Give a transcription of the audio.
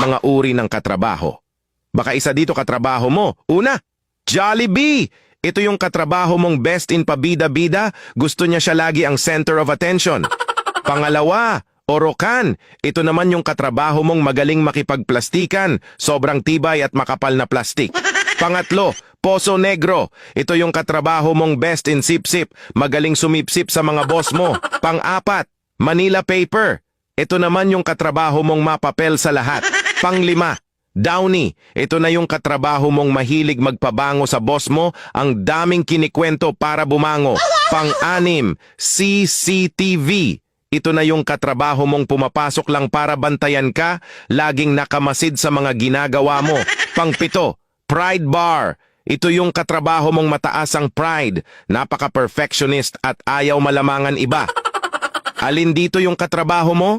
mga uri ng katrabaho. Baka isa dito katrabaho mo. Una, Jollibee! Ito yung katrabaho mong best in pabida-bida, gusto niya siya lagi ang center of attention. Pangalawa, Orocan. Ito naman yung katrabaho mong magaling makipagplastikan, sobrang tibay at makapal na plastik. Pangatlo, Poso Negro. Ito yung katrabaho mong best in sip-sip, magaling sumipsip sa mga boss mo. Pang-apat, Manila Paper. Ito naman yung katrabaho mong mapapel sa lahat. Panglima, Downy. Ito na yung katrabaho mong mahilig magpabango sa boss mo, ang daming kinikwento para bumango. Pang-anim, CCTV. Ito na yung katrabaho mong pumapasok lang para bantayan ka, laging nakamasid sa mga ginagawa mo. Pang-pito, Pride Bar. Ito yung katrabaho mong mataas ang pride, napaka-perfectionist at ayaw malamangan iba. Alin dito yung katrabaho mo?